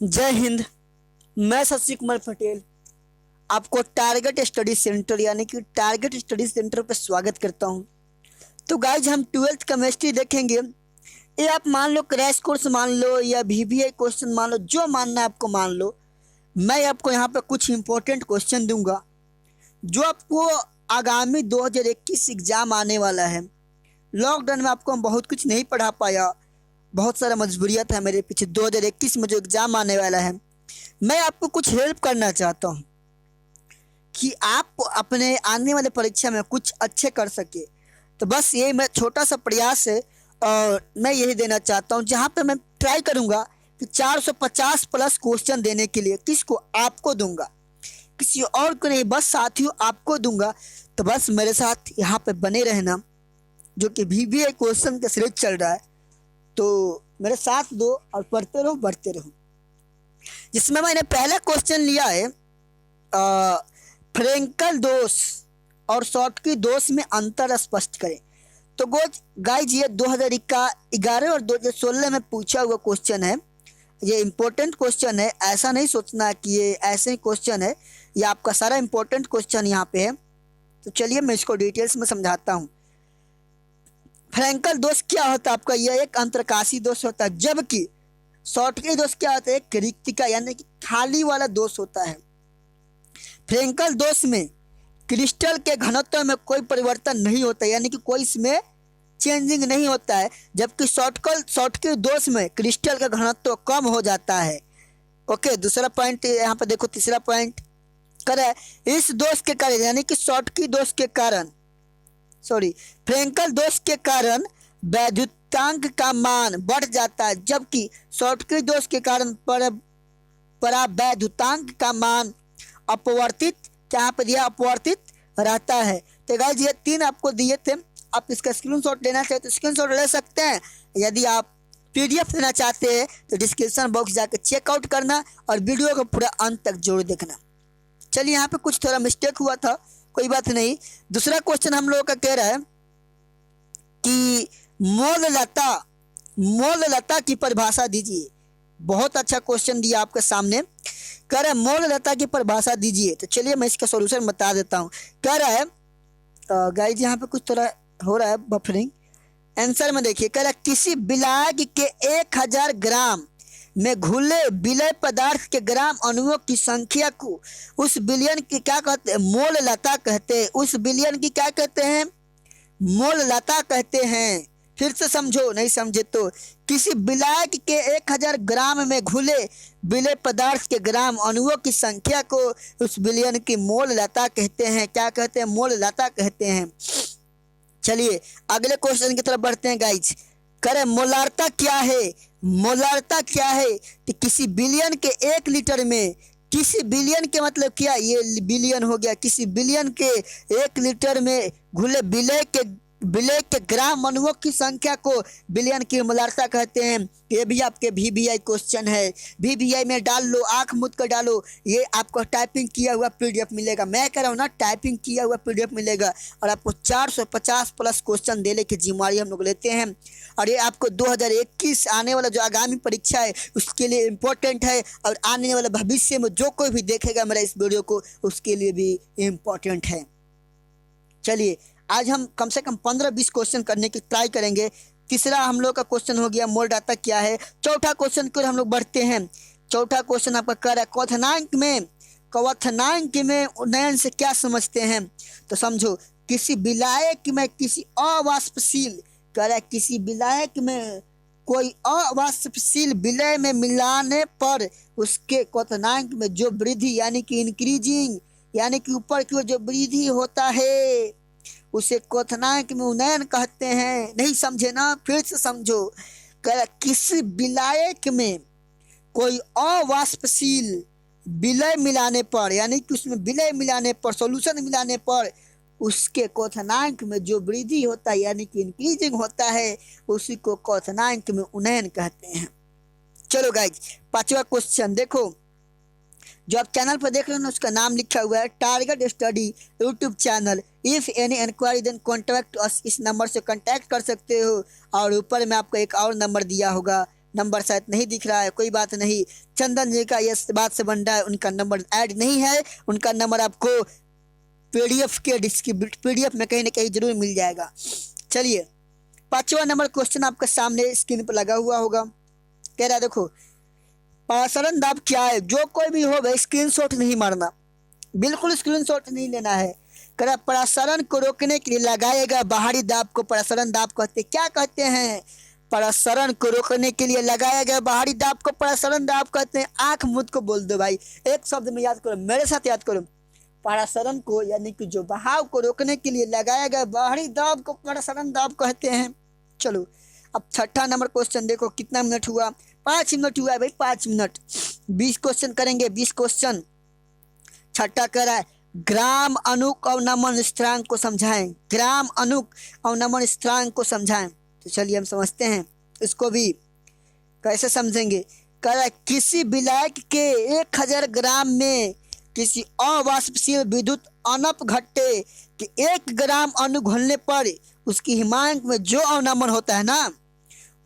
जय हिंद। मैं शशि कुमार पटेल आपको टारगेट स्टडी सेंटर यानी कि टारगेट स्टडी सेंटर पर स्वागत करता हूं। तो गाइज हम 12th केमिस्ट्री देखेंगे। ये आप मान लो क्रैश कोर्स मान लो या वीवीआई क्वेश्चन मान लो, जो मानना है आपको मान लो। मैं आपको यहाँ पे कुछ इंपॉर्टेंट क्वेश्चन दूंगा जो आपको आगामी 2021 एग्जाम आने वाला है। लॉकडाउन में आपको हम बहुत कुछ नहीं पढ़ा पाया, बहुत सारा मजबूरियाँ था मेरे पीछे। 2021 में जो एग्ज़ाम आने वाला है, मैं आपको कुछ हेल्प करना चाहता हूँ कि आप अपने आने वाले परीक्षा में कुछ अच्छे कर सके। तो बस ये मैं छोटा सा प्रयास है और मैं यही देना चाहता हूँ, जहाँ पे मैं ट्राई करूँगा कि 450 प्लस क्वेश्चन देने के लिए किसको आपको दूंगा, किसी और को नहीं, बस साथियों आपको दूंगा। तो बस मेरे साथ यहाँ पे बने रहना, जो कि वीवीआई क्वेश्चन का सीरीज चल रहा है। तो मेरे साथ दो और पढ़ते रहो बढ़ते रहो। जिसमें मैंने पहला क्वेश्चन लिया है फ्रेंकल दोष और शॉर्टकी दोष में अंतर स्पष्ट करें। तो गाइज ये 2011 और 2016 में पूछा हुआ क्वेश्चन है। ये इम्पोर्टेंट क्वेश्चन है, ऐसा नहीं सोचना कि ये ऐसे ही क्वेश्चन है। ये आपका सारा इम्पोर्टेंट क्वेश्चन यहाँ पे है। तो चलिए मैं इसको डिटेल्स में समझाता हूँ। फ्रेंकल दोष क्या होता है आपका? यह एक अंतरकाशी दोष होता है, जबकि शॉर्टकी दोष क्या होता है? एक रिक्तिका यानी कि खाली वाला दोष होता है। फ्रेंकल दोष में क्रिस्टल के घनत्व में कोई परिवर्तन नहीं होता, यानी कि कोई इसमें चेंजिंग नहीं होता है, जबकि शॉर्टकी दोष में क्रिस्टल का घनत्व कम हो जाता है। ओके, दूसरा पॉइंट यहाँ पर देखो, तीसरा पॉइंट करे इस दोष के कारण यानी कि शॉर्टकी दोष के कारण फ्रेंकल दोष के कारण वैद्युतांक का मान बढ़ जाता है, जबकि शॉर्टकी दोष के कारण परावैद्युतांक का मान अपवर्तित अपवर्तित रहता है। तो गाइस ये 3 आपको दिए थे। आप इसका स्क्रीनशॉट लेना चाहते तो स्क्रीनशॉट ले सकते हैं। यदि आप पीडीएफ लेना चाहते हैं तो डिस्क्रिप्शन बॉक्स जाकर चेकआउट करना और वीडियो को पूरा अंत तक जरूर देखना। चलिए यहाँ पे कुछ थोड़ा मिस्टेक हुआ था, कोई बात नहीं। दूसरा क्वेश्चन हम लोगों का कह रहा है कि मोललता की परिभाषा दीजिए। बहुत अच्छा क्वेश्चन दिया आपके सामने। कह रहा है मोललता की परिभाषा दीजिए। तो चलिए मैं इसका सॉल्यूशन बता देता हूँ। कह रहा है गाइस यहाँ पे कुछ थोड़ा हो रहा है बफरिंग। आंसर में देखिए, कह रहा है किसी विलायक के 1000 ग्राम में घुले विलय पदार्थ के ग्राम अणुओं की संख्या को उस विलयन की क्या कहते हैं? मोललता कहते हैं। उस विलयन की क्या कहते हैं? मोललता कहते हैं। फिर से समझो, नहीं समझे तो, किसी विलायक के 1000 ग्राम में घुले विलय पदार्थ के ग्राम अणुओं की संख्या को उस विलयन की मोललता कहते हैं। क्या कहते हैं? मोललता कहते हैं। चलिए अगले क्वेश्चन की तरफ बढ़ते हैं गाइज। करे मोलारता क्या है? मोलारता क्या है? तो किसी बिलियन के 1 लीटर में, किसी बिलियन के मतलब क्या, ये बिलियन हो गया, किसी बिलियन के 1 लीटर में घुले विलय के ग्राम अणुओं की संख्या को बिलियन की मोलारता कहते हैं। ये भी आपके वीवीआई क्वेश्चन है। वीवीआई में डाल लो, आंख मूंद कर डालो, ये आपको टाइपिंग किया हुआ पीडीएफ मिलेगा। मैं कह रहा हूँ ना, टाइपिंग किया हुआ पीडीएफ मिलेगा और आपको 450 प्लस क्वेश्चन देने की जिम्मेदारी हम लोग लेते हैं। और ये आपको 2021 आने वाला जो आगामी परीक्षा है उसके लिए इम्पोर्टेंट है, और आने वाले भविष्य में जो कोई भी देखेगा मेरा इस वीडियो को उसके लिए भी इम्पोर्टेंट है। चलिए आज हम कम से कम 15-20 क्वेश्चन करने की ट्राई करेंगे। तीसरा हम लोग का क्वेश्चन हो गया मोललता क्या है। चौथा क्वेश्चन की ओर हम लोग बढ़ते हैं। चौथा क्वेश्चन आपका कह रहा है क्वथनांक में उन्नयन से क्या समझते हैं? तो समझो, किसी विलायक में किसी अवाष्पशील, कह रहा है किसी विलायक में कोई अवाष्पशील विलय में मिलाने पर उसके क्वथनांक में जो वृद्धि यानी कि इंक्रीजिंग यानी कि ऊपर की ओर जो वृद्धि होता है उसे क्वथनांक में उन्नयन कहते हैं। नहीं समझे ना, फिर से समझो। कह किसी विलायक में कोई अवाष्पशील विलय मिलाने पर यानी कि उसमें विलय मिलाने पर, सॉल्यूशन मिलाने पर उसके क्वथनांक में जो वृद्धि होता है यानी कि इंक्रीजिंग होता है, उसी को क्वथनांक में उन्नयन कहते हैं। चलो गाइज 5वां क्वेश्चन देखो। जो आप चैनल पर देख रहे हो ना, उसका नाम लिखा हुआ है target study YouTube channel. If any inquiry then contact us. इस नंबर से कॉन्टैक्ट कर सकते हो और ऊपर में आपको एक और नंबर दिया होगा नंबर शायद नहीं दिख रहा है, कोई बात नहीं। चंदन जी का इस बात से बन रहा है उनका नंबर ऐड नहीं है, उनका नंबर आपको पीडीएफ में कहीं ना कहीं जरूर मिल जाएगा। चलिए 5वां नंबर क्वेश्चन आपके सामने स्क्रीन पर लगा हुआ होगा। कह रहा है देखो परासरण दाब क्या है, जो कोई भी हो भाई स्क्रीनशॉट नहीं मारना, बिल्कुल स्क्रीनशॉट नहीं लेना है। कह रहा परासरण को रोकने के लिए लगाए गए बाहरी दाब को परासरण दाब कहते हैं। क्या कहते हैं? परासरण को रोकने के लिए लगाया गया बाहरी दाब को परासरण दाब कहते हैं। आंख मूंद को बोल दो भाई, एक शब्द में याद करो, मेरे साथ याद करो। परासरण को यानी कि जो बहाव को रोकने के लिए लगाया गया बाहरी दाब को परासरण दाब कहते हैं। चलो अब 6ठा नंबर क्वेश्चन देखो, कितना मिनट हुआ? 5 मिनट हुआ है भाई, 5 मिनट। 20 क्वेश्चन करेंगे, 20 क्वेश्चन। 6ठा कह रहा है ग्राम अणुक अवनमन स्थिरांक को समझाएं। ग्राम अणुक अवनमन स्थिरांक को समझाएं। तो चलिए हम समझते हैं इसको भी। कैसे समझेंगे? कह रहा है किसी विलायक के 1000 ग्राम में किसी अवाष्पशील विद्युत अनपघट्टे के 1 ग्राम अणु घुलने पर उसकी हिमांक में जो अवनमन होता है ना,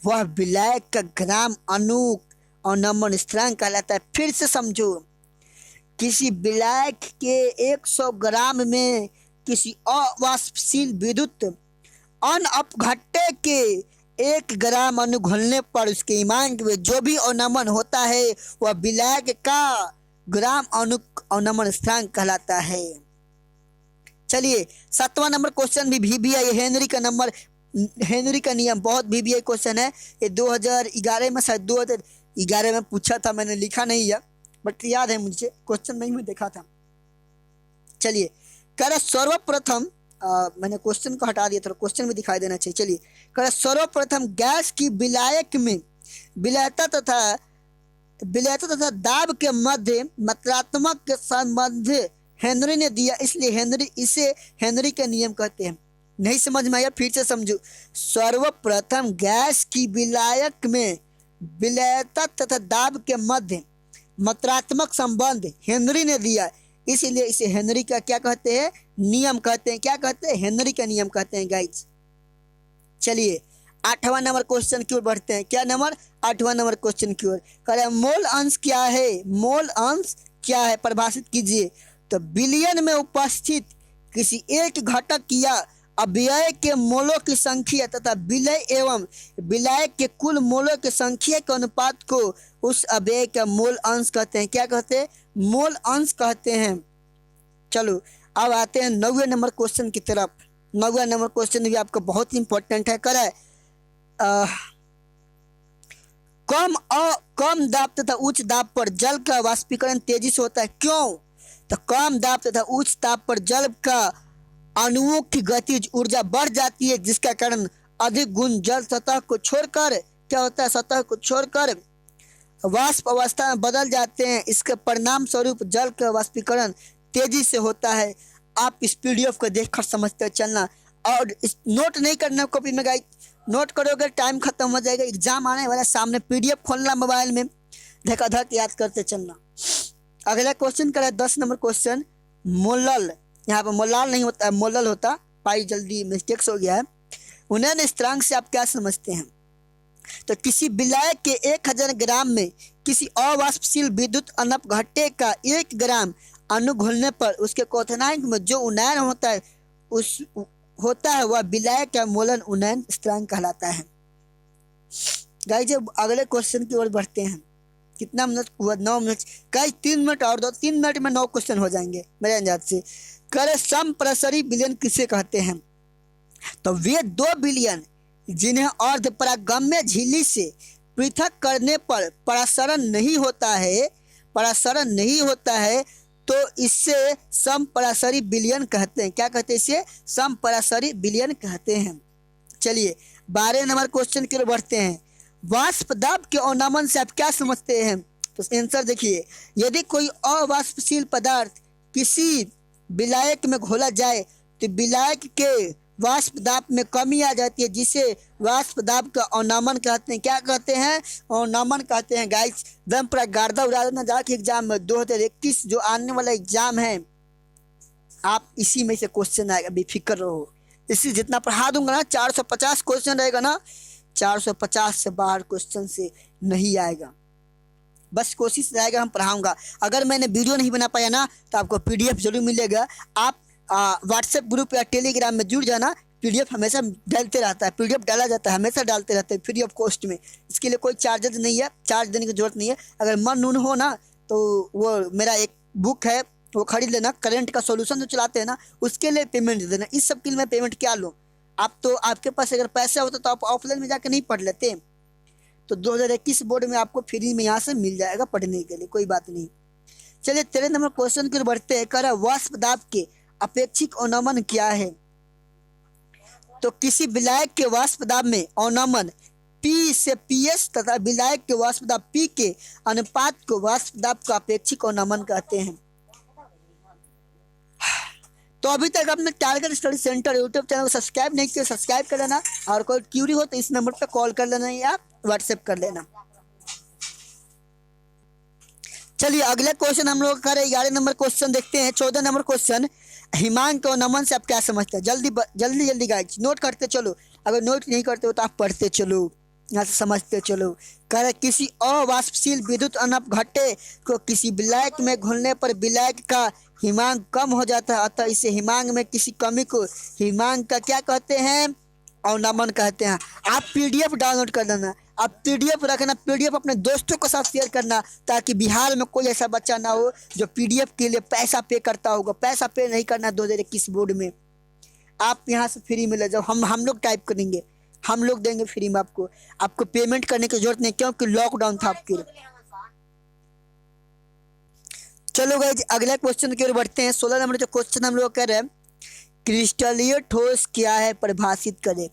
वह विलायक का ग्राम अणुक अवनमन स्थिरांक कहलाता है। फिर से समझो, किसी विलायक के 100 ग्राम में किसी अवाष्पशील विद्युत अनपघट्टे के 1 ग्राम अणु घुलने पर उसके हिमांक में जो भी अवनमन होता है वह विलायक का ग्राम अणुक अवनमन स्थिरांक कहलाता है। चलिए 7वां नंबर क्वेश्चन भी VBI हेनरी का नंबर, हेनरी का नियम बहुत VBI क्वेश्चन है। ये 2011 में, शायद 2011 में पूछा था, मैंने लिखा नहीं है बट याद है मुझे, क्वेश्चन नहीं मैं देखा था। चलिए कह रहा सर्वप्रथम, मैंने क्वेश्चन को हटा दिया, थोड़ा क्वेश्चन भी दिखाई देना चाहिए। चलिए कह रहा सर्वप्रथम गैस की विलायक में विलायता तथा दाब के मध्य मात्रात्मक के संबंध हेनरी ने दिया, इसलिए इसे हेनरी के नियम कहते हैं। नहीं समझ में आया? फिर से समझो। सर्वप्रथम गैस की विलायक में विलायता तथा दाब के मध्य मात्रात्मक संबंध हेनरी ने दिया, इसलिए इसे हेनरी का क्या कहते हैं? नियम कहते हैं। क्या कहते हैं? हेनरी का नियम कहते हैं गाइज। चलिए 8वां नंबर क्वेश्चन की ओर बढ़ते हैं। क्या नंबर? 8वां नंबर क्वेश्चन की ओर। कह रहे हैं मोल अंश क्या है? मोल अंश क्या है? परिभाषित कीजिए। तो बिलियन में उपस्थित किसी एक घटक या अव्यय के मोलों की संख्या तथा विलय एवं विलायक के कुल मोलों की संख्या के अनुपात को उस अव्यय का मोल अंश कहते हैं। क्या कहते हैं? मोल अंश कहते हैं। चलो अब आते हैं 9वें नंबर क्वेश्चन की तरफ। 9वां नंबर क्वेश्चन भी आपका बहुत इंपॉर्टेंट है। कह रहा है कम दाब तथा उच्च दाब पर जल का वाष्पीकरण तेजी से होता है। क्यों? तो कम दाब तथा उच्च दाब पर जल का अणुओं की गतिज ऊर्जा बढ़ जाती है, जिसका कारण अधिक गुण जल सतह को छोड़कर क्या होता है? सतह को छोड़कर वाष्प अवस्था में बदल जाते हैं। इसके परिणाम स्वरूप जल का वाष्पीकरण तेजी से होता है। आप इस PDF को देखकर समझते चलना और इस नोट नहीं करना कॉपी में गाइस, नोट करोगे टाइम खत्म हो जाएगा, एग्जाम आने वाला, सामने PDF खोलना मोबाइल में, धक याद करते चलना। अगला क्वेश्चन करें 10 नंबर क्वेश्चन। मोलल, यहाँ पर मोलाल नहीं होता है, मोलल होता, पाई जल्दी मिस्टेक्स हो गया है। उन्हें स्थिरांक से आप क्या समझते हैं? तो किसी विलायक के 1000 ग्राम में किसी अवाष्पशील विद्युत अनपघट्टे का 1 ग्राम अणु घुलने पर उसके क्वथनांक में जो उन्नयन होता है वह विलायक का मोलन उन्नयन स्थिरांक कहलाता है। गाइस जब अगले क्वेश्चन की ओर बढ़ते हैं, कितना मिनट हुआ? 9 मिनट। गाइस 3 मिनट और दो, 3 मिनट में 9 क्वेश्चन हो जाएंगे मेरे अंदाज से। करे समप्रसरी विलयन किसे कहते हैं? तो वे 2 विलयन जिन्हें अर्धपरागम्य झिल्ली से पृथक करने पर परासरण नहीं होता है तो इससे समपरासरी विलयन कहते हैं। क्या कहते हैं? इसे समपरासरी विलयन कहते हैं। चलिए 12 नंबर क्वेश्चन की ओर बढ़ते हैं। वाष्प दाब के अवनमन से आप क्या समझते हैं? तो आंसर देखिए, यदि कोई अवाष्पशील पदार्थ किसी विलायक में घोला जाए तो विलायक के वाष्प दाब में कमी आ जाती है, जिसे वाष्प दाब का अवनमन कहते हैं। क्या कहते हैं? अवनमन कहते हैं। गाइस दम पर गार्दा उड़ा देना जाके एग्जाम में 2021 जो आने वाला एग्जाम है, आप इसी में से क्वेश्चन आएगा, बेफिक्र रहो। इसी जितना पढ़ा दूंगा ना, 450 क्वेश्चन रहेगा ना, 450 से बाहर क्वेश्चन से नहीं आएगा। बस कोशिश रहेगा, हम पढ़ाऊंगा। अगर मैंने वीडियो नहीं बना पाया ना तो आपको पीडीएफ जरूर मिलेगा। आप व्हाट्सएप ग्रुप या टेलीग्राम में जुड़ जाना। पीडीएफ हमेशा डालते रहता है, पीडीएफ डाला जाता है, हमेशा डालते रहते हैं फ्री ऑफ कॉस्ट में। इसके लिए कोई चार्जेस नहीं है, चार्ज देने की जरूरत नहीं है। अगर मन नून हो ना तो वो मेरा एक बुक है वो खरीद लेना। करंट का सॉल्यूशन जो चलाते हैं ना उसके लिए पेमेंट दे देना। इस सब के लिए मैं पेमेंट क्या लूँ? आप तो आपके पास अगर पैसा होता तो आप ऑफलाइन में जाकर नहीं पढ़ लेते। तो 2021 बोर्ड में आपको फ्री में यहाँ से मिल जाएगा पढ़ने के लिए, कोई बात नहीं। चलिए 13 नंबर क्वेश्चन की ओर बढ़ते हैं। कह रहा है वाष्प दाब के अपेक्षिक अवनमन क्या है? तो किसी विलायक के वाष्प दाब में अवनमन P से PS तथा विलायक के वाष्प दाब P के अनुपात को वाष्प दाब का अपेक्षिक अवनमन कहते हैं। तो अभी तक आपने target study centre YouTube channel को सब्सक्राइब नहीं किया, सब्सक्राइब कर लेना। और कोई क्यूरी हो तो इस नंबर पर कॉल कर लेना या व्हाट्सएप कर लेना। चलिए अगला क्वेश्चन हम लोग करें। 11 नंबर क्वेश्चन देखते हैं। 14 नंबर क्वेश्चन हिमांक के अवनमन से आप क्या समझते हैं? जल्दी गाइस नोट करते चलो। अगर नोट नहीं करते हो तो आप पढ़ते चलो, यहाँ से समझते चलो। कह रहे किसी अवाष्पशील विद्युत अपघट्य को किसी विलायक में घुलने पर विलायक का हिमांक कम हो जाता है, अतः इसे हिमांक में किसी कमी को हिमांक का क्या कहते हैं? अवनमन कहते हैं। आप पीडीएफ डाउनलोड कर लेना, आप पीडीएफ रखना, पीडीएफ अपने दोस्तों के साथ शेयर करना, ताकि बिहार में कोई ऐसा बच्चा ना हो जो पीडीएफ के लिए पैसा पे करता होगा। पैसा पे नहीं करना 2021 बोर्ड में। आप यहाँ से फ्री में ले जाओ, हम लोग टाइप करेंगे, हम लोग देंगे फ्री में आपको पेमेंट करने की जरूरत नहीं, क्योंकि लॉकडाउन था आपके लिए। चलो गाइस अगला क्वेश्चन की ओर बढ़ते हैं। 16 नंबर जो क्वेश्चन हम लोग कर रहे हैं, क्रिस्टलीय ठोस क्या है परिभाषित करें।